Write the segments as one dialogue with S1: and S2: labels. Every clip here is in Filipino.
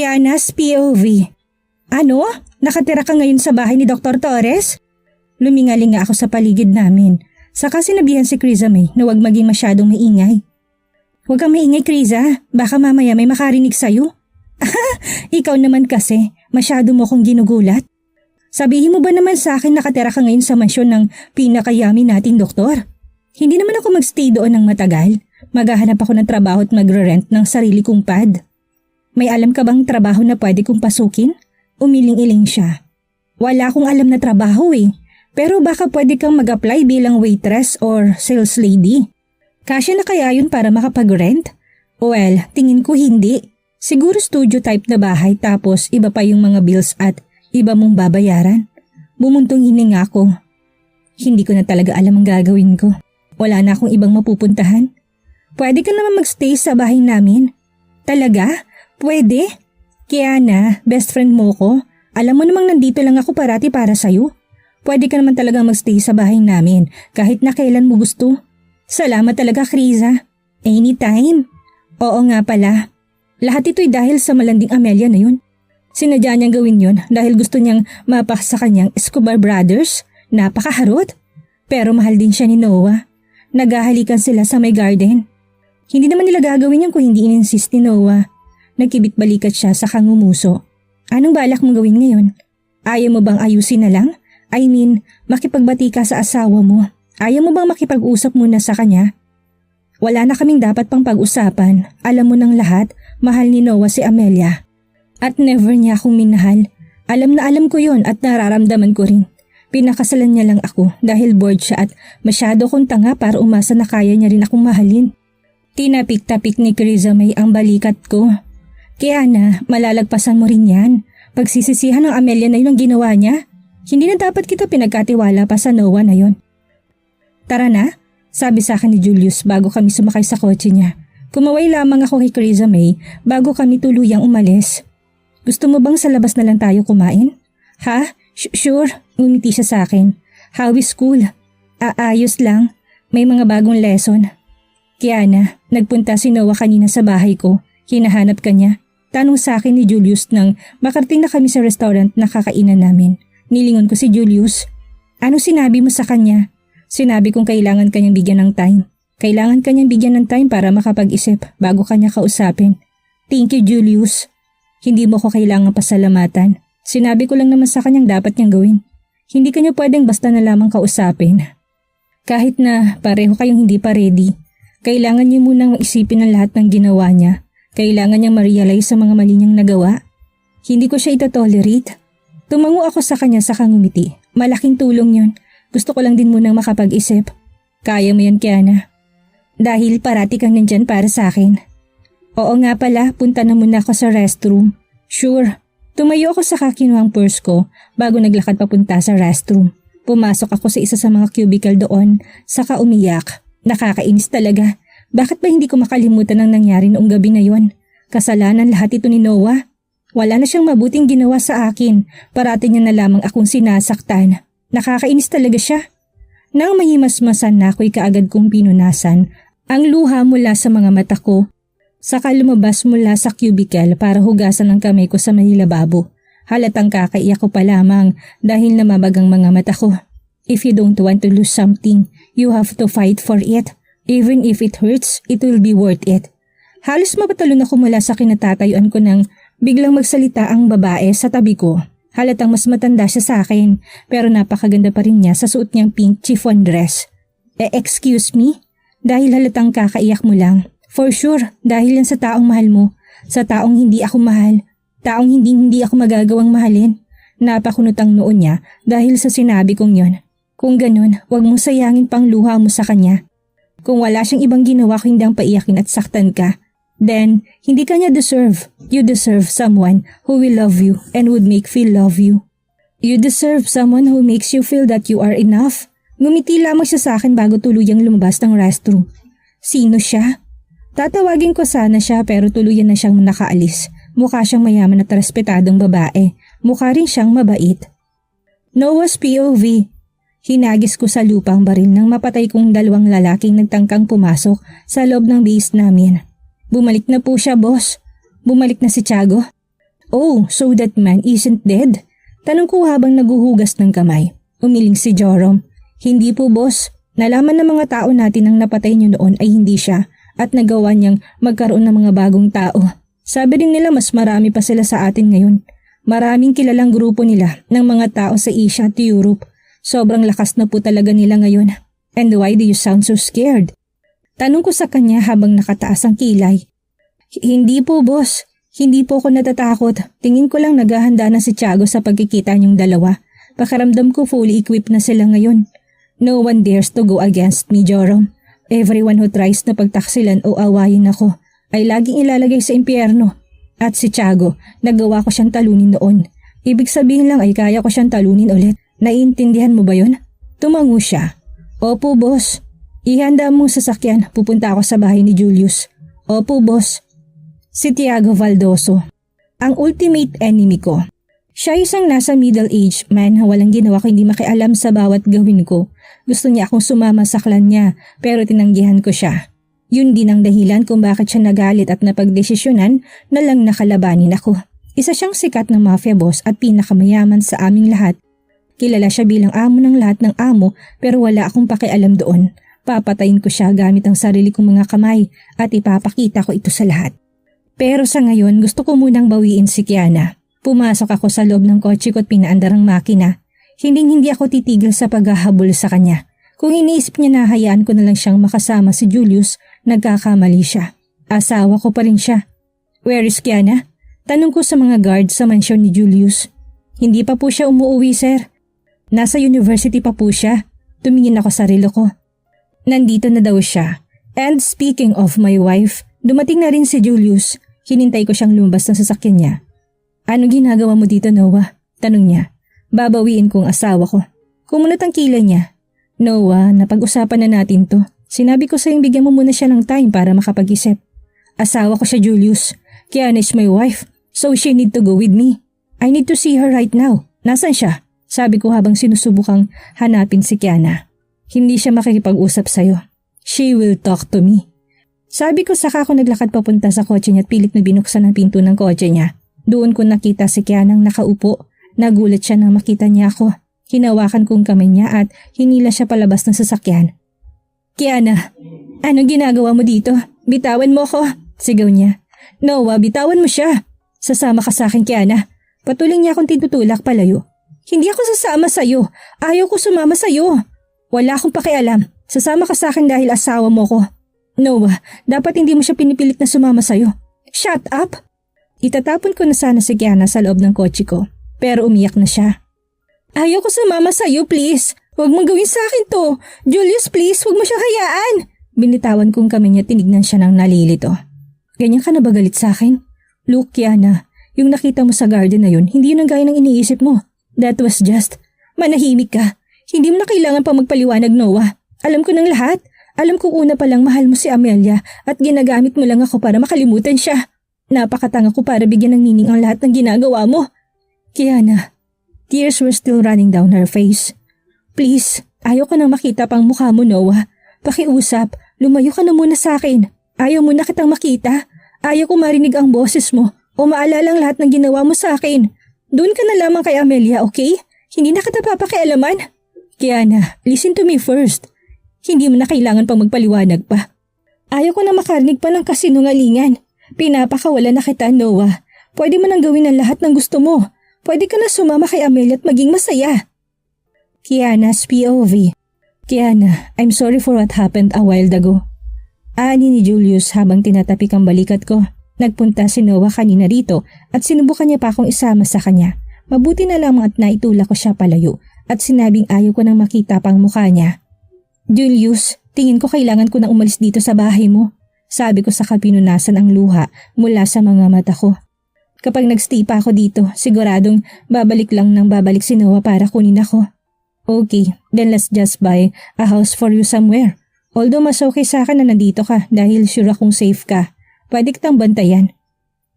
S1: Kiana's POV. Ano? Nakatira ka ngayon sa bahay ni Dr. Torres? Lumingalinga ako sa paligid namin. Saka sinabihan si Criza May na huwag maging masyadong maingay. Huwag kang maingay, Criza. Baka mamaya may makarinig sa'yo. Ikaw naman kasi, masyado mo kong ginugulat. Sabihin mo ba naman sa akin nakatira ka ngayon sa mansyon ng pinakayami nating doktor? Hindi naman ako magstay doon ng matagal. Maghahanap ako ng trabaho at magre-rent ng sarili kong pad. May alam ka bang trabaho na pwede kong pasukin? Umiling-iling siya. Wala akong alam na trabaho eh. Pero baka pwede kang mag-apply bilang waitress or sales lady. Kasya na kaya yun para makapag-rent? Well, tingin ko hindi. Siguro studio type na bahay tapos iba pa yung mga bills at iba mong babayaran. Bumuntong hininga ko. Hindi ko na talaga alam ang gagawin ko. Wala na akong ibang mapupuntahan. Pwede ka naman magstay sa bahay namin. Talaga? Pwede? Kiana, best friend mo ko. Alam mo namang nandito lang ako parati para sa'yo. Pwede ka naman talagang magstay sa bahay namin kahit na kailan mo gusto. Salamat talaga, Criza. Anytime. Oo nga pala. Lahat ito'y dahil sa malanding Amelia na yun. Sinadya niyang gawin yun dahil gusto niyang mapak sa kanyang Escobar Brothers. Napakaharot. Pero mahal din siya ni Noah. Naghahalikan sila sa may garden. Hindi naman nila gagawin yun kung hindi ininsist ni Noah. Nagkibit-balikat siya sa kangumuso. Anong balak mong gawin ngayon? Ayaw mo bang ayusin na lang? I mean, makipagbati ka sa asawa mo. Ayaw mo bang makipag-usap muna sa kanya? Wala na kaming dapat pang pag-usapan. Alam mo ng lahat, mahal ni Noah si Amelia. At never niya akong minahal. Alam na alam ko yon at nararamdaman ko rin. Pinakasalan niya lang ako dahil bored siya at masyado kong tanga para umasa na kaya niya rin akong mahalin. Tinapik-tapik ni Criza May ang balikat ko. Kaya na, malalagpasan mo rin yan. Pagsisisihan ng Amelia na yun ang ginawa niya. Hindi na dapat kita pinagkatiwala pa sa Noah na yon. Tara na, sabi sa akin ni Julius bago kami sumakay sa kotse niya. Kumaway lamang ako kay Criza May bago kami tuluyang umalis. Gusto mo bang sa labas na lang tayo kumain? Ha? Sure, umiti siya sa akin. How is school? Ayos lang, may mga bagong lesson. Kiana, nagpunta si Noah kanina sa bahay ko. Hinahanap ka niya. Tanong sa akin ni Julius nang makarating na kami sa restaurant na kakainan namin. Nilingon ko si Julius. Ano sinabi mo sa kanya? Sinabi kong kailangan kanyang bigyan ng time. Kailangan kanyang bigyan ng time para makapag-isip bago kanya kausapin. Thank you, Julius. Hindi mo ko kailangan pasalamatan. Sinabi ko lang naman sa kanyang dapat niyang gawin. Hindi kanya pwedeng basta na lamang kausapin. Kahit na pareho kayong hindi pa ready, kailangan niyo munang isipin ang lahat ng ginawa niya. Kailangan niyang ma-realize sa mga mali niyang nagawa. Hindi ko siya ito-tolerate. Tumango ako sa kanya sa kangumiti. Malaking tulong yun. Gusto ko lang din munang makapag-isip. Kaya mo yan, Kiana. Dahil parati kang nandyan para sa akin. Oo nga pala, punta na muna ako sa restroom. Sure. Tumayo ako sa kinuha ang purse ko bago naglakad papunta sa restroom. Pumasok ako sa isa sa mga cubicle doon, saka umiyak. Nakakainis talaga. Bakit ba hindi ko makalimutan ang nangyari noong gabi na yon? Kasalanan lahat ito ni Noah. Wala na siyang mabuting ginawa sa akin. Parati niya na lamang akong sinasaktan. Nakakainis talaga siya. Nang mahimasmasan na ako'y kaagad kong pinunasan ang luha mula sa mga mata ko. Saka lumabas mula sa cubicle para hugasan ang kamay ko sa may lababo. Halatang kakaiyak ko pa lamang dahil namabag ang mga mata ko. If you don't want to lose something, you have to fight for it. Even if it hurts, it will be worth it. Halos mapatalon ako mula sa kinatatayuan ko nang biglang magsalita ang babae sa tabi ko. Halatang mas matanda siya sa akin pero napakaganda pa rin niya sa suot niyang pink chiffon dress. Excuse me? Dahil halatang kakaiyak mo lang. For sure, dahil yan sa taong mahal mo. Sa taong hindi ako mahal. Taong hindi ako magagawang mahalin. Napakunot ang noon niya dahil sa sinabi kong yon. Kung ganun, huwag mong sayangin pang luha mo sa kanya. Kung wala siyang ibang ginawa kung hindi ang paiyakin at saktan ka, then hindi ka niya deserve. You deserve someone who will love you and would make feel love you. You deserve someone who makes you feel that you are enough. Ngumiti lamang siya sa akin bago tuluyang lumabas ng restroom. Sino siya? Tatawagin ko sana siya pero tuluyan na siyang nakaalis. Mukha siyang mayaman at respetadong babae. Mukha rin siyang mabait. Noah's POV. Hinagis ko sa lupa ang baril nang mapatay kong dalawang lalaking nagtangkang pumasok sa loob ng base namin. Bumalik na po siya, boss. Bumalik na si Tiago. Oh, so that man isn't dead? Tanong ko habang naguhugas ng kamay. Umiling si Joram. Hindi po boss. Nalaman ng mga tao natin ang napatay niyo noon ay hindi siya at nagawa niyang magkaroon ng mga bagong tao. Sabi rin nila mas marami pa sila sa atin ngayon. Maraming kilalang grupo nila ng mga tao sa Asia at Europe. Sobrang lakas na po talaga nila ngayon. And why do you sound so scared? Tanong ko sa kanya habang nakataas ang kilay. Hindi po boss. Hindi po ako natatakot. Tingin ko lang naghahanda na si Tiago sa pagkikita niyong dalawa. Pakiramdam ko fully equipped na sila ngayon. No one dares to go against me, Joram. Everyone who tries na pagtaksilan o awayin ako ay laging ilalagay sa impyerno. At si Tiago, nagawa ko siyang talunin noon. Ibig sabihin lang ay kaya ko siyang talunin ulit. Naiintindihan mo ba yun? Tumango siya. Opo, boss. Ihanda mong sasakyan. Pupunta ako sa bahay ni Julius. Opo, boss. Si Tiago Valdoso, ang ultimate enemy ko. Siya isang nasa middle-aged man na walang ginawa kundi makialam sa bawat gawin ko. Gusto niya akong sumama sa clan niya pero tinanggihan ko siya. Yun din ang dahilan kung bakit siya nagalit at napagdesisyonan na lang nakalabanin ako. Isa siyang sikat na mafia boss at pinakamayaman sa aming lahat. Kilala siya bilang amo ng lahat ng amo pero wala akong pakialam doon. Papatayin ko siya gamit ang sarili kong mga kamay at ipapakita ko ito sa lahat. Pero sa ngayon gusto ko munang bawiin si Kiana. Pumasok ako sa loob ng kotse ko at pinaandar ang makina. Hindi ako titigil sa paghahabol sa kanya. Kung iniisip niya na hayaan ko na lang siyang makasama si Julius, nagkakamali siya. Asawa ko pa rin siya. Where is Kiana? Tanong ko sa mga guard sa mansyon ni Julius. Hindi pa po siya umuwi, sir. Nasa university pa po siya. Tumingin ako sa relo ko. Nandito na daw siya. And speaking of my wife, dumating na rin si Julius. Hinintay ko siyang lumabas ng sasakyan niya. Ano ginagawa mo dito, Noah? Tanong niya. Babawiin kong asawa ko. Kumunot ang kilay niya. Noah, napag-usapan na natin to. Sinabi ko sa'yong bigyan mo muna siya ng time para makapag-isip. Asawa ko siya, Julius. Kiana is my wife, so she need to go with me. I need to see her right now. Nasaan siya? Sabi ko habang sinusubukang hanapin si Kiana. Hindi siya makikipag-usap sa'yo. She will talk to me. Sabi ko saka ako naglakad papunta sa kotse niya at pilit na binuksan ang pinto ng kotse niya. Doon ko nakita si Kianang nakaupo. Nagulat siya nang makita niya ako. Hinawakan kong kamay niya at hinila siya palabas ng sasakyan. Kiana, anong ginagawa mo dito? Bitawan mo ko, sigaw niya. Noah, bitawan mo siya. Sasama ka sa akin, Kiana. Patuloy niya akong tinutulak palayo. Hindi ako sasama sa'yo. Ayaw ko sumama sa'yo. Wala akong pakialam. Sasama ka sa akin dahil asawa mo ko. Noah, dapat hindi mo siya pinipilit na sumama sa'yo. Shut up! Itatapon ko na sana si Kiana sa loob ng kotse ko, pero umiyak na siya. Ayaw ko sumama sa'yo, please. Huwag mong gawin sa akin to. Julius, please, huwag mo siyang hayaan. Binitawan kong kami niya, tinignan siya ng nalilito. Ganyan ka na ba galit sa akin? Look, Kiana, yung nakita mo sa garden na yun, hindi yun ang gaya ng iniisip mo. That was just, manahimik ka. Hindi mo na kailangan pa magpaliwanag, Noah. Alam ko ng lahat. Alam kong una pa lang mahal mo si Amelia at ginagamit mo lang ako para makalimutan siya. Napakatanga ko para bigyan ng meaning ang lahat ng ginagawa mo. Kiana, tears were still running down her face. Please, ayaw ko nang makita pang mukha mo, Noah. Pakiusap, lumayo ka na muna sa akin. Ayaw mo na kitang makita. Ayaw ko marinig ang boses mo o maalala ang lahat ng ginawa mo sa akin. Doon ka na lamang kay Amelia, okay? Hindi na kita papakialaman. Kiana, listen to me first. Hindi mo na kailangan pang magpaliwanag pa. Ayaw ko na makarinig pa ng kasinungalingan. Pinapakawala na kita, Noah. Pwede mo nang gawin ang lahat ng gusto mo. Pwede ka na sumama kay Amelia at maging masaya. Kiana's POV. Kiana, I'm sorry for what happened a while ago. Ani ni Julius habang tinatapik ang balikat ko. Nagpunta si Noah kanina rito at sinubukan niya pa akong isama sa kanya. Mabuti na lamang at naitulak ko siya palayo at sinabing ayaw ko nang makita pang mukha niya. Julius, tingin ko kailangan ko nang umalis dito sa bahay mo. Sabi ko sa pinunasan ang luha mula sa mga mata ko. Kapag nagstay pa ako dito, siguradong babalik si Noah para kunin ako. Okay, then let's just buy a house for you somewhere. Although mas okay sa akin na nandito ka dahil sure akong safe ka. Pwede kitang bantayan.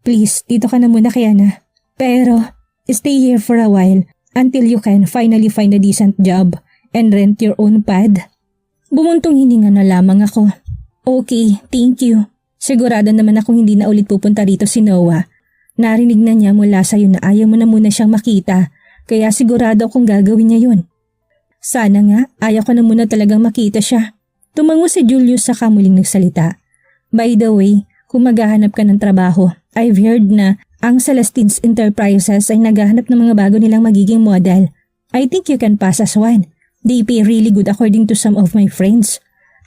S1: Please, dito ka na muna, Kiana. Pero, stay here for a while until you can finally find a decent job and rent your own pad. Bumuntong hininga na lamang ako. Okay, thank you. Sigurado naman akong hindi na ulit pupunta rito si Noah. Narinig na niya mula sa'yo na ayaw mo na muna siyang makita, kaya sigurado akong gagawin niya yun. Sana nga, ayaw ko na muna talagang makita siya. Tumango si Julius saka muling nagsalita. By the way, kung maghahanap ka ng trabaho, I've heard na ang Celestine's Enterprises ay naghahanap ng mga bago nilang magiging model. I think you can pass as one. They pay really good according to some of my friends.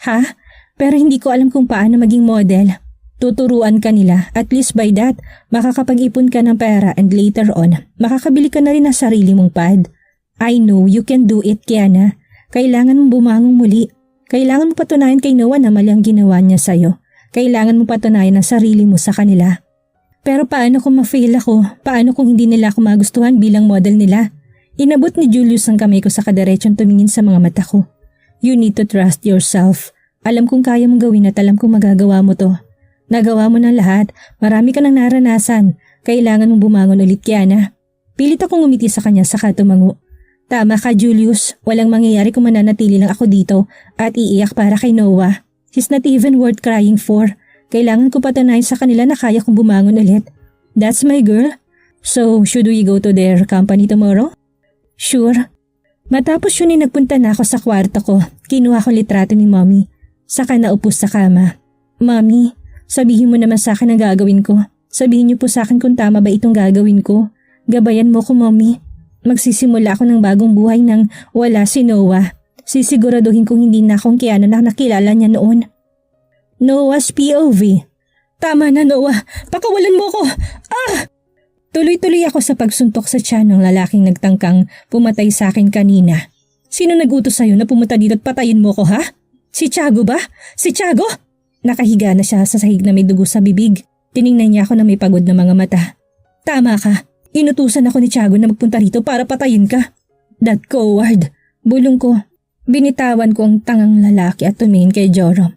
S1: Ha? Pero hindi ko alam kung paano maging model. Tuturuan ka nila, at least by that, makakapag-ipon ka ng pera and later on, makakabili ka na rin ng sarili mong pad. I know you can do it, Kiana. Kailangan mong bumangon muli. Kailangan mo patunayan kay Noah na mali ang ginawa niya sa'yo. Kailangan mo patunayan ang sarili mo sa kanila. Pero paano kung ma-fail ako? Paano kung hindi nila ako magustuhan bilang model nila? Inabot ni Julius ang kamay ko sa kadiretsyon tumingin sa mga mata ko. You need to trust yourself. Alam kong kaya mong gawin at alam kong magagawa mo to. Nagawa mo ng lahat, marami ka nang naranasan. Kailangan mong bumangon ulit, Kiana. Pilit akong umiti sa kanya saka tumango. Tama ka, Julius. Walang mangyayari kung mananatili lang ako dito at iiyak para kay Noah. He's not even worth crying for. Kailangan ko patunayan sa kanila na kaya kong bumangon ulit. That's my girl. So, should we go to their company tomorrow? Sure. Matapos yun ay nagpunta na ako sa kwarto ko. Kinuha ko litrato ni Mommy. Saka naupo sa kama. Mommy, sabihin mo naman sa akin ang gagawin ko. Sabihin niyo po sa akin kung tama ba itong gagawin ko. Gabayan mo ko, Mommy. Magsisimula ako ng bagong buhay nang wala si Noah. Sisiguraduhin kong hindi na akong Kiana na nakilala niya noon. Noah's POV. Tama na, Noah. Pakawalan mo ko. Ah! Tuloy-tuloy ako sa pagsuntok sa tiyan ng lalaking nagtangkang pumatay sa akin kanina. Sino nag-utos sa'yo na pumunta dito at patayin mo ko, ha? Si Tiago ba? Si Tiago? Nakahiga na siya sa sahig na may dugo sa bibig. Tiningnan niya ako na may pagod na mga mata. Tama ka. Inutusan ako ni Tiago na magpunta rito para patayin ka. That coward. Bulong ko. Binitawan ko ang tangang lalaki at tumingin kay Joram.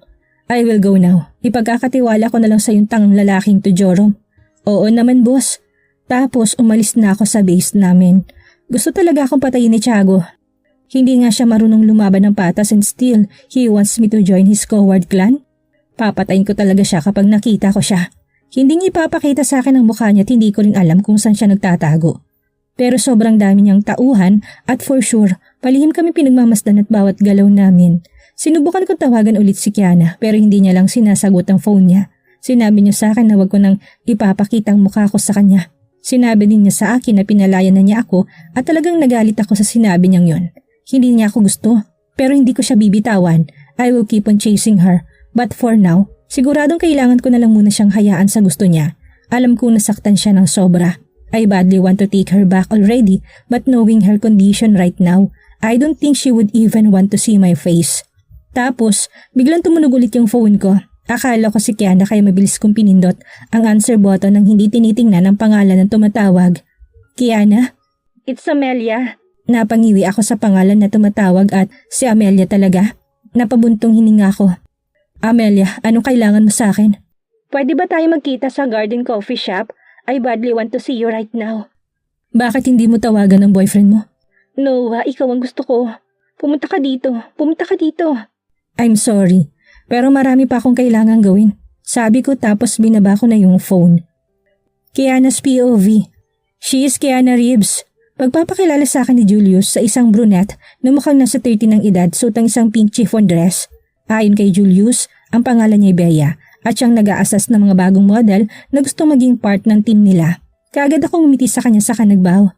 S1: I will go now. Ipagkakatiwala ko na lang sa yung tangang lalaking to, Joram. Oo naman, boss. Tapos umalis na ako sa base namin. Gusto talaga akong patayin ni Tiago. Hindi nga siya marunong lumaban ng patas and still he wants me to join his coward clan. Papatayin ko talaga siya kapag nakita ko siya. Hindi niya ipapakita sa akin ang mukha niya at hindi ko rin alam kung saan siya nagtatago. Pero sobrang dami niyang tauhan at for sure, palihim kami pinagmamasdan at bawat galaw namin. Sinubukan ko tawagan ulit si Kiana pero hindi niya lang sinasagot ang phone niya. Sinabi niya sa akin na wag ko nang ipapakita ang mukha ko sa kanya. Sinabi din niya sa akin na pinalayan na niya ako at talagang nagalit ako sa sinabi niyang yon. Hindi niya ako gusto pero hindi ko siya bibitawan. I will keep on chasing her. But for now, siguradong kailangan ko na lang muna siyang hayaan sa gusto niya. Alam ko nasaktan siya ng sobra. I badly want to take her back already but knowing her condition right now, I don't think she would even want to see my face. Tapos, biglang tumunog ulit yung phone ko. Akala ko si Kiana kaya mabilis kong pinindot ang answer button nang hindi tinitingnan ang pangalan ng tumatawag. Kiana? It's Amelia. Napangiwi ako sa pangalan na tumatawag at si Amelia talaga. Napabuntong hininga ko. Amelia, anong kailangan mo sa akin? Pwede ba tayo magkita sa Garden Coffee Shop? I badly want to see you right now. Bakit hindi mo tawagan ng boyfriend mo? Noah, ikaw ang gusto ko. Pumunta ka dito. Pumunta ka dito. I'm sorry. Pero marami pa akong kailangan gawin. Sabi ko tapos binaba ko na yung phone. Kiana's POV. She is Kiana Reeves. Pagpapakilala sa akin ni Julius sa isang brunette na mukhang nasa 30 ng edad suot ang isang pink chiffon dress. Ayon kay Julius, ang pangalan niya ay Bea at siyang nag-a-assess ng mga bagong model na gusto maging part ng team nila. Kaagad akong umiti sa kanya saka nagbow.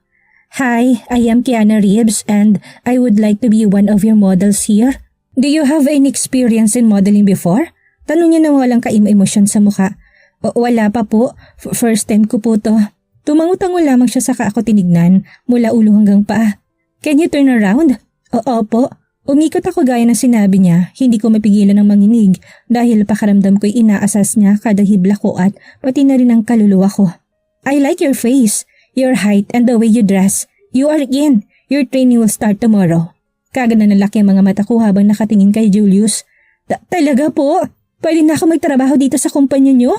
S1: Hi, I am Kiana Reeves and I would like to be one of your models here. Do you have any experience in modeling before? Tanong niya na walang kaim-emosyon sa mukha. Wala pa po. First time ko po to. Tumangutango lamang siya saka ako tinignan mula ulo hanggang paa. Can you turn around? Opo. Umikot ako gaya ng sinabi niya. Hindi ko mapigilan ng manginig dahil pakaramdam ko'y inaasas niya kada hibla ko at pati na rin ang kaluluwa ko. I like your face, your height and the way you dress. You are in. Your training will start tomorrow. Kagad na nalaki ang mga mata ko habang nakatingin kay Julius. Talaga po? Pwede na ako magtrabaho dito sa kumpanya niyo?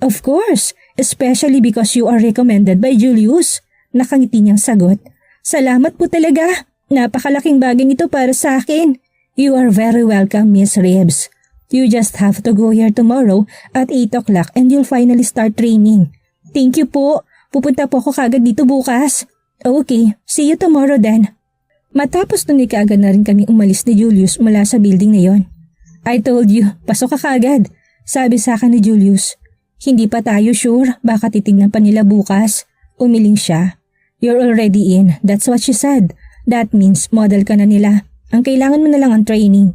S1: Of course, especially because you are recommended by Julius. Nakangiti niyang sagot. Salamat po talaga. Napakalaking bagay nito para sa akin. You are very welcome, Miss Reeves. You just have to go here tomorrow at 8 o'clock and you'll finally start training. Thank you po. Pupunta po ako kagad dito bukas. Okay, see you tomorrow then. Matapos nun ay kaagad na rin kami umalis ni Julius mula sa building na yon. I told you, pasok ka kagad, sabi sa akin ni Julius. Hindi pa tayo sure, baka titignan pa nila bukas. Umiling siya. You're already in, that's what she said. That means model ka na nila. Ang kailangan mo na lang ang training.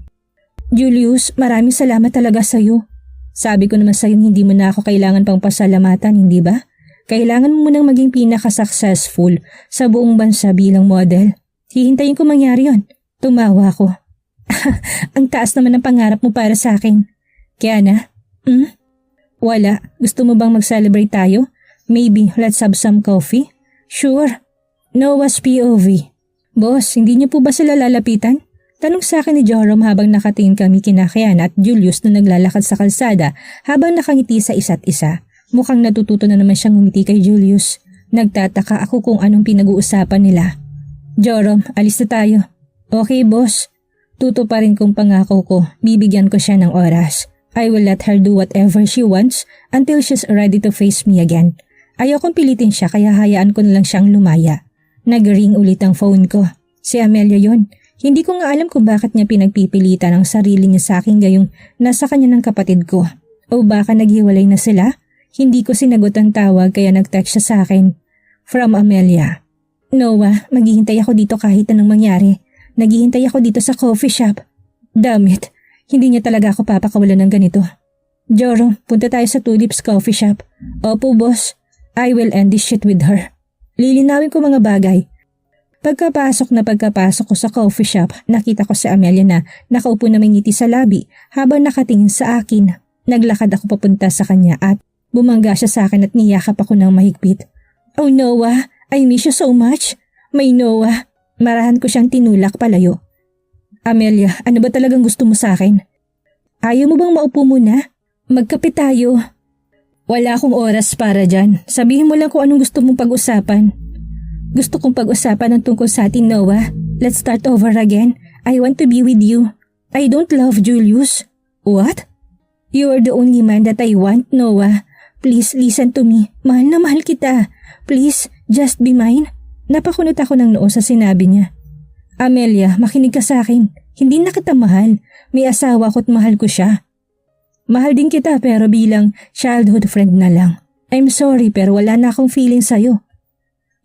S1: Julius, maraming salamat talaga sa'yo. Sabi ko naman sa'yo hindi mo na ako kailangan pang pasalamatan, hindi ba? Kailangan mo munang maging pinaka-successful sa buong bansa bilang model. Hihintayin ko mangyari yon. Tumawa ko. Ang taas naman ng pangarap mo para sa akin. Kiana? Wala. Gusto mo bang mag-celebrate tayo? Maybe let's have some coffee? Sure. Noah's POV. Boss, hindi niyo po ba sila lalapitan? Tanong sa akin ni Joram habang nakatingin kami kina Kiana at Julius na naglalakad sa kalsada habang nakangiti sa isa't isa. Mukhang natututo na naman siyang ngumiti kay Julius. Nagtataka ako kung anong pinag-uusapan nila. Joram, alis na tayo. Okay, boss. Tuto pa rin kong pangako ko. Bibigyan ko siya ng oras. I will let her do whatever she wants until she's ready to face me again. Ayokong pilitin siya kaya hayaan ko na lang siyang lumaya. Nag-ring ulit ang phone ko. Si Amelia yon. Hindi ko nga alam kung bakit niya pinagpipilitan ang sarili niya sa akin gayong nasa kanya ng kapatid ko. O baka naghiwalay na sila? Hindi ko sinagot ang tawag kaya nag-text siya sa akin. From Amelia. Noah, maghihintay ako dito kahit anong mangyari. Naghihintay ako dito sa coffee shop. Damn it, hindi niya talaga ako papakawalan ng ganito. Joro, punta tayo sa Tulips Coffee Shop. Opo, boss. I will end this shit with her. Lilinawin ko mga bagay. Pagkapasok ko sa coffee shop, nakita ko si Amelia na nakaupo na may ngiti sa labi habang nakatingin sa akin. Naglakad ako papunta sa kanya at bumangga siya sa akin at niyakap ako ng mahigpit. Oh Noah, I miss you so much. May Noah. Marahan ko siyang tinulak palayo. Amelia, ano ba talagang gusto mo sa akin? Ayaw mo bang maupo muna? Magkape tayo. Wala akong oras para dyan. Sabihin mo lang kung anong gusto mong pag-usapan. Gusto kong pag-usapan ang tungkol sa atin, Noah. Let's start over again. I want to be with you. I don't love Julius. What? You are the only man that I want, Noah. Please listen to me. Mahal na mahal kita. Please, just be mine. Napakunot ako ng noo sa sinabi niya. Amelia, makinig ka sa akin. Hindi na kita mahal. May asawa ko at mahal ko siya. Mahal din kita pero bilang childhood friend na lang. I'm sorry pero wala na akong feeling sa'yo.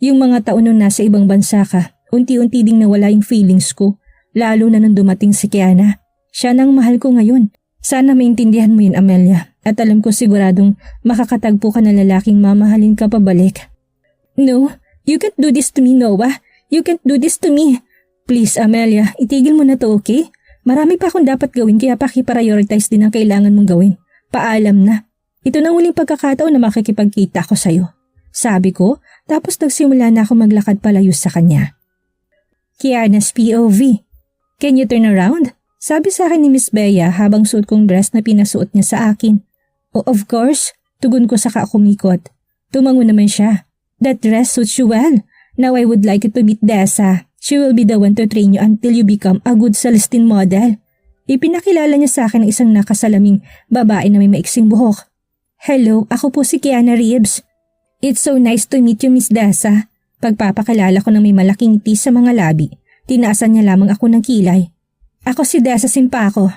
S1: Yung mga taon nung nasa ibang bansa ka, unti-unti ding nawala yung feelings ko. Lalo na nung dumating si Kiana. Siya nang mahal ko ngayon. Sana maintindihan mo yun, Amelia. At alam ko siguradong makakatagpo ka ng lalaking mamahalin ka pabalik. No, you can't do this to me, Noah. You can't do this to me. Please, Amelia, itigil mo na to, okay? Marami pa akong dapat gawin kaya paki-prioritize din ang kailangan mong gawin. Paalam na. Ito na uling pagkakataon na makikipagkita ako sa'yo. Sabi ko, tapos nagsimula na ako maglakad palayo sa kanya. Kiana's POV. Can you turn around? Sabi sa akin ni Miss Bea habang suot kong dress na pinasuot niya sa akin. Oh, of course. Tugon ko saka kumikot. Tumango naman siya. That dress suits you well. Now I would like you to meet Dessa. She will be the one to train you until you become a good Celestine model. Ipinakilala niya sa akin ng isang nakasalaming babae na may maiksing buhok. Hello, ako po si Kiana Reeves. It's so nice to meet you, Miss Dessa. Pagpapakilala ko na may malaking ngiti sa mga labi, tinaasan niya lamang ako ng kilay. Ako si Dessa Simpako.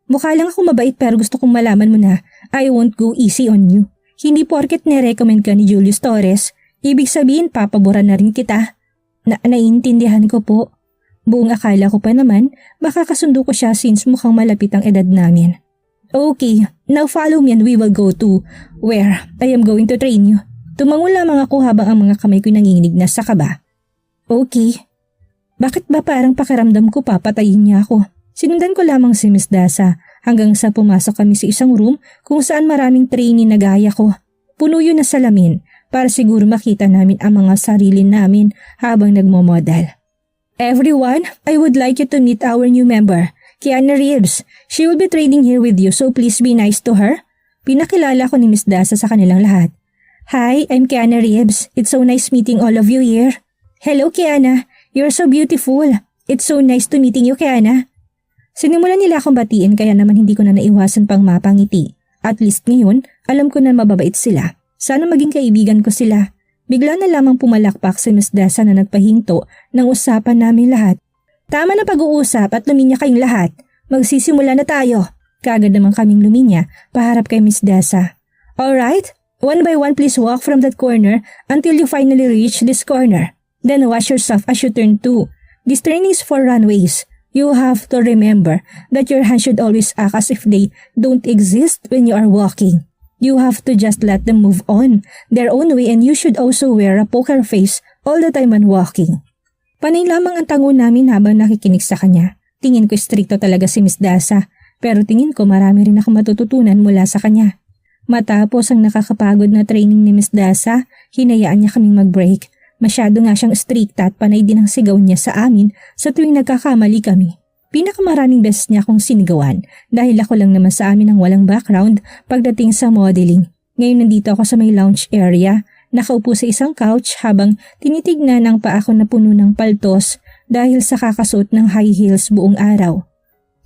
S1: Mukha lang ako mabait pero gusto kong malaman mo na I won't go easy on you. Hindi porket nirecommend ka ni Julius Torres, ibig sabihin papaboran na rin kita. Naiintindihan ko po. Buong akala ko pa naman, makakasundo ko siya since mukhang malapit ang edad namin. Okay, now follow me and we will go to where I am going to train you. Tumango lamang ako habang ang mga kamay ko nanginginig na sa kaba. Okay. Bakit ba parang pakiramdam ko papatayin niya ako? Sinundan ko lamang si Miss Dasa hanggang sa pumasok kami sa isang room kung saan maraming trainee na gaya ko. Puno yun na salamin para siguro makita namin ang mga sarili namin habang nagmomodel. Everyone, I would like you to meet our new member, Kiana Reeves. She will be training here with you so please be nice to her. Pinakilala ko ni Miss Dasa sa kanilang lahat. Hi, I'm Kiana Reeves. It's so nice meeting all of you here. Hello Kiana, you're so beautiful. It's so nice to meeting you Kiana. Sinimulan nila akong batiin kaya naman hindi ko na naiwasan pang mapangiti. At least ngayon, alam ko na mababait sila. Sana maging kaibigan ko sila. Bigla na lamang pumalakpak si Miss Dessa na nagpahinto ng usapan namin lahat. Tama na pag-uusap at luminya kayong lahat. Magsisimula na tayo. Kaagad naman kaming luminya paharap kay Miss Dessa. Alright, one by one please walk from that corner until you finally reach this corner. Then wash yourself as you turn to. This training is for runways. You have to remember that your hands should always act as if they don't exist when you are walking. You have to just let them move on their own way and you should also wear a poker face all the time when walking. Panay lamang ang tango namin habang nakikinig sa kanya. Tingin ko stricto talaga si Miss Dessa, pero tingin ko marami rin ako matututunan mula sa kanya. Matapos ang nakakapagod na training ni Miss Dessa, hinayaan niya kaming mag-break. Masyado nga siyang stricta at panay din ang sigaw niya sa amin sa tuwing nagkakamali kami. Pinakamaraming beses niya akong sinigawan dahil ako lang naman sa amin ang walang background pagdating sa modeling. Ngayon nandito ako sa may lounge area, nakaupo sa isang couch habang tinitignan ang paa ko na puno ng paltos dahil sa kakasuot ng high heels buong araw.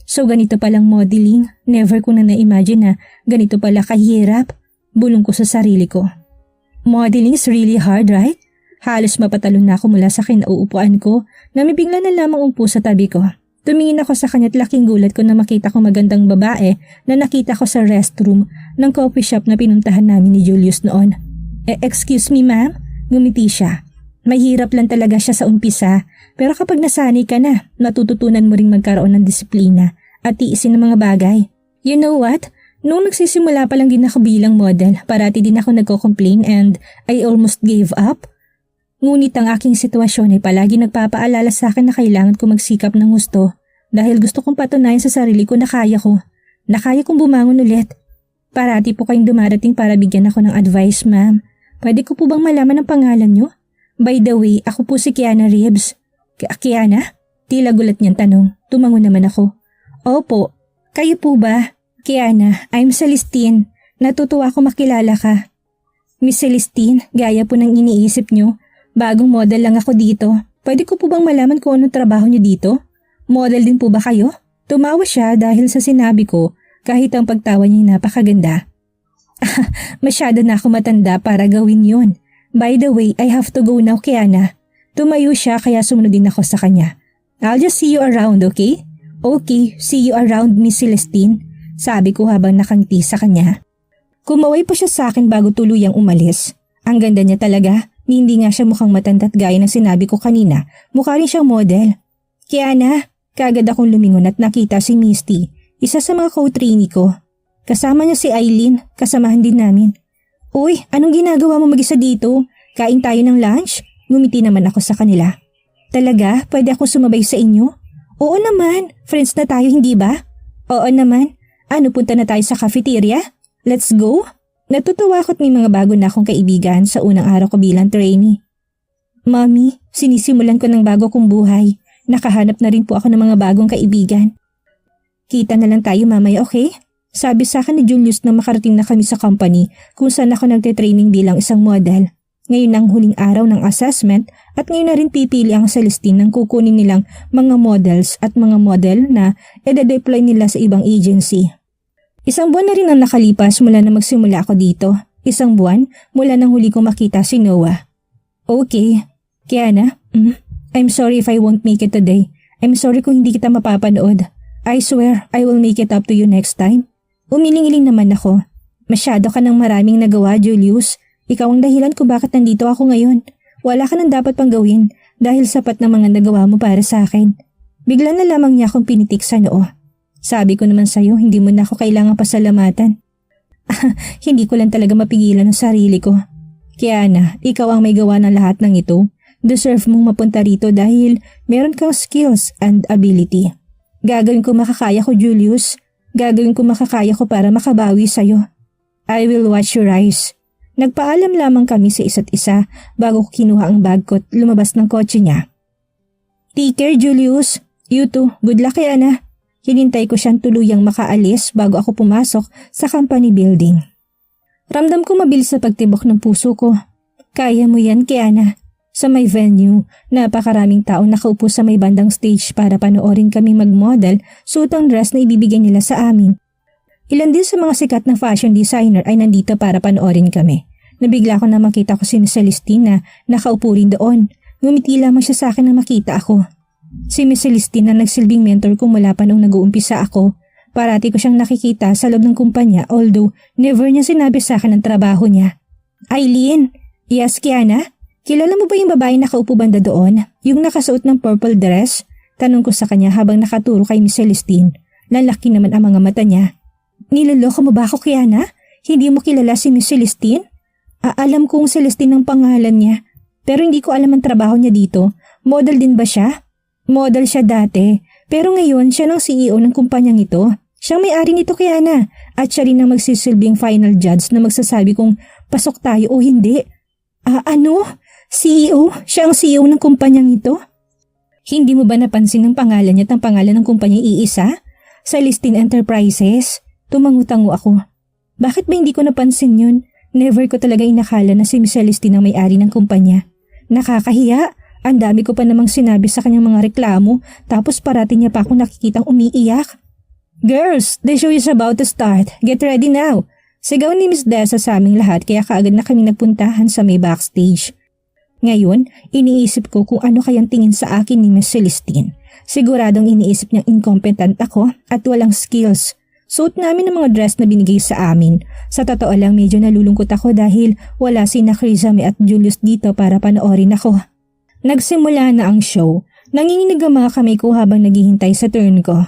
S1: So ganito palang modeling, never ko na na-imagine na ganito pala kahirap, bulong ko sa sarili ko. Modeling is really hard, right? Halos mapatalon na ako mula sa kinauupuan ko na may bigla na lamang umpo sa tabi ko. Tumingin ako sa kanya at laking gulat ko na makita ko magandang babae na nakita ko sa restroom ng coffee shop na pinuntahan namin ni Julius noon. Excuse me ma'am? Ngumiti siya. Mahirap lang talaga siya sa umpisa pero kapag nasanay ka na, natututunan mo ring magkaroon ng disiplina at tiisin ng mga bagay. You know what? Noong nagsisimula pa lang din ako bilang model, parati din ako nagko-complain and I almost gave up. Ngunit ang aking sitwasyon ay palagi nagpapaalala sa akin na kailangan ko magsikap ng gusto dahil gusto kong patunayan sa sarili ko na kaya ko. Na kaya kong bumangon ulit. Parati po kayong dumarating para bigyan ako ng advice, ma'am. Pwede ko po bang malaman ang pangalan nyo? By the way, ako po si Kiana Reeves. Kiana? Tila gulat niyang tanong. Tumango naman ako. Opo. Kayo po ba? Kiana, I'm Celestine. Natutuwa ako makilala ka. Miss Celestine, gaya po ng iniisip nyo. Bagong model lang ako dito. Pwede ko po bang malaman kung anong trabaho niyo dito? Model din po ba kayo? Tumawa siya dahil sa sinabi ko kahit ang pagtawa niya napakaganda. Masyado na ako matanda para gawin yun. By the way, I have to go now, Kiana. Tumayo siya kaya sumunod din ako sa kanya. I'll just see you around, okay? Okay, see you around, Miss Celestine. Sabi ko habang nakangiti sa kanya. Kumaway pa siya sa akin bago tuluyang umalis. Ang ganda niya talaga. Hindi nga siya mukhang matanda't gaya ng sinabi ko kanina. Mukha rin siyang model. Kiana, kagad akong lumingon at nakita si Misty, isa sa mga co-trainee ko. Kasama niya si Eileen, kasamahan din namin. Uy, anong ginagawa mo mag-isa dito? Kain tayo ng lunch? Ngumiti naman ako sa kanila. Talaga? Pwede akong sumabay sa inyo? Oo naman, friends na tayo hindi ba? Oo naman. Ano, punta na tayo sa cafeteria? Let's go? Natutuwa ako't may mga bago na akong kaibigan sa unang araw ko bilang trainee. Mommy, sinisimulan ko ng bago kong buhay. Nakahanap na rin po ako ng mga bagong kaibigan. Kita na lang tayo mamaya, okay? Sabi sa akin ni Julius na makarating na kami sa company kung saan ako nagte-training bilang isang model. Ngayon ang huling araw ng assessment at ngayon na rin pipili ang Celestine ng kukunin nilang mga models at mga model na ede-deploy nila sa ibang agency. Isang buwan na rin ang nakalipas mula na magsimula ako dito. Isang buwan mula nang huli kong makita si Noah. Okay. Kiana, I'm sorry if I won't make it today. I'm sorry kung hindi kita mapapanood. I swear I will make it up to you next time. Umiling-iling naman ako. Masyado ka ng maraming nagawa, Julius. Ikaw ang dahilan kung bakit nandito ako ngayon. Wala ka nang dapat pang gawin dahil sapat na mga nagawa mo para sa akin. Bigla na lamang niya akong pinitik sa noo. Sabi ko naman sa'yo, hindi mo na ako kailangang pasalamatan. Hindi ko lang talaga mapigilan ang sarili ko. Kiana, ikaw ang may gawa ng lahat ng ito. Deserve mong mapunta rito dahil meron kang skills and ability. Gagawin ko makakaya ko, Julius. Gagawin ko makakaya ko para makabawi sa'yo. I will watch your eyes. Nagpaalam lamang kami sa isa't isa bago ko kinuha ang bag ko at lumabas ng kotse niya. Take care, Julius. You too. Good luck, Kiana. Hinintay ko siyang tuluyang makaalis bago ako pumasok sa company building. Ramdam ko mabilis sa pagtibok ng puso ko. Kaya mo yan, Kiana. Sa may venue, napakaraming tao nakaupo sa may bandang stage para panoorin kami mag-model suot ang dress na ibibigay nila sa amin. Ilan din sa mga sikat na fashion designer ay nandito para panoorin kami. Nabigla ko na makita ko si Miss Celestine na nakaupo rin doon. Ngumiti lamang siya sa akin na makita ako. Si Miss Celestine na nagsilbing mentor ko mula pa nung nag-uumpisa ako. Parati ko siyang nakikita sa loob ng kumpanya although never niya sinabi sa akin ang trabaho niya. Eileen! Yes, Kiana? Kilala mo ba yung babae nakaupo banda doon? Yung nakasuot ng purple dress? Tanong ko sa kanya habang nakaturo kay Miss Celestine. Lalaki naman ang mga mata niya. Niloloko mo ba ako, Kiana? Hindi mo kilala si Miss Celestine? Alam kong Celestine ang pangalan niya. Pero hindi ko alam ang trabaho niya dito. Model din ba siya? Model siya dati. Pero ngayon siya ng CEO ng kumpanyang ito. Siyang may-ari nito, Kiana. At siya rin ang magsisilbing final judge na magsasabi kung pasok tayo o hindi. Ano? CEO? Siya ang CEO ng kumpanyang ito? Hindi mo ba napansin ang pangalan niya at ang pangalan ng kumpanyang iisa? Celestine Enterprises. Tumangutango ako. Bakit ba hindi ko napansin yun? Never ko talaga inakala na si Miss Celestine ang may-ari ng kumpanya. Nakakahiya. Ang dami ko pa namang sinabi sa kanyang mga reklamo tapos parati niya pa ako nakikitang umiiyak. Girls, the show is about to start. Get ready now. Sigaw ni Miss Dessa sa aming lahat kaya kaagad na kami nagpuntahan sa may backstage. Ngayon, iniisip ko kung ano kayang tingin sa akin ni Miss Celestine. Siguradong iniisip niyang incompetent ako at walang skills. Suot namin ang mga dress na binigay sa amin. Sa totoo lang medyo nalulungkot ako dahil wala sina Crizame at Julius dito para panoorin ako. Nagsimula na ang show. Nanginginig ang mga kamay ko habang naghihintay sa turn ko.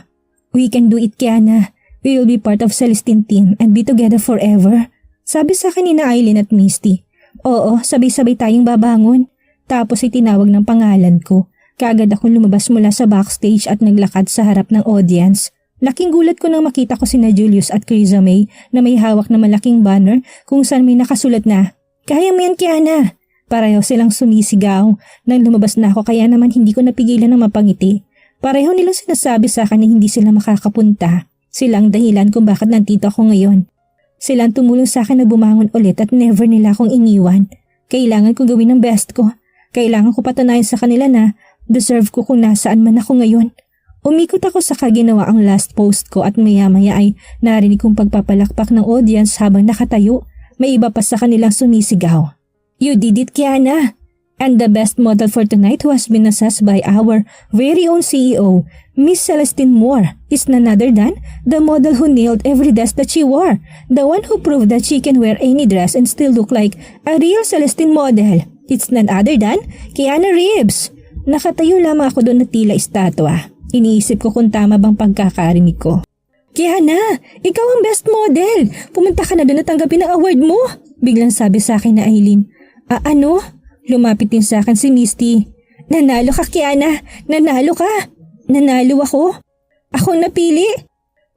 S1: We can do it, Kiana. We will be part of Celestine team and be together forever. Sabi sa akin ni Eileen at Misty. Oo, sabay-sabay tayong babangon. Tapos ay tinawag ng pangalan ko. Kaagad akong lumabas mula sa backstage at naglakad sa harap ng audience. Laking gulat ko nang makita ko sina Julius at Crizame na may hawak na malaking banner kung saan may nakasulat na, "Kaya mo yan, Kiana." Pareho silang sumisigaw. Nang lumabas na ako kaya naman hindi ko napigilan ng mapangiti. Pareho nilang sinasabi sa akin na hindi sila makakapunta. Sila ang dahilan kung bakit nandito ako ngayon. Sila ang tumulong sa akin na bumangon ulit at never nila akong iniwan. Kailangan kong gawin ang best ko. Kailangan ko patunayan sa kanila na deserve ko kung nasaan man ako ngayon. Umikot ako sa kaginawa ang last post ko at maya-maya ay narinig kong pagpapalakpak ng audience habang nakatayo. May iba pa sa kanilang sumisigaw. You did it, Kiana! And the best model for tonight who has been assessed by our very own CEO, Miss Celestine Moore, is none other than the model who nailed every dress that she wore. The one who proved that she can wear any dress and still look like a real Celestine model. It's none other than Kiana Reeves. Nakatayo lamang ako doon na tila estatwa. Iniisip ko kung tama bang pagkakarinig ko. Kiana, ikaw ang best model. Pumunta ka na doon at tanggapin ang award mo. Biglang sabi sa akin na Eileen. Ano? Lumapit din sa akin si Misty. Nanalo ka, Kiana. Nanalo ka. Nanalo ako. Ako napili.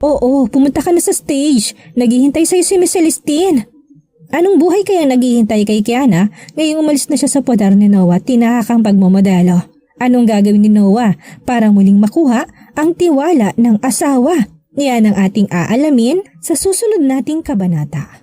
S1: Oo, pumunta ka na sa stage. Naghihintay sa'yo si Miss Celestine. Anong buhay kaya naghihintay kay Kiana ngayong umalis na siya sa podar ni Noah at tinahakang pagmamodelo? Anong gagawin ni Noah para muling makuha ang tiwala ng asawa? Yan ang ating aalamin sa susunod nating kabanata.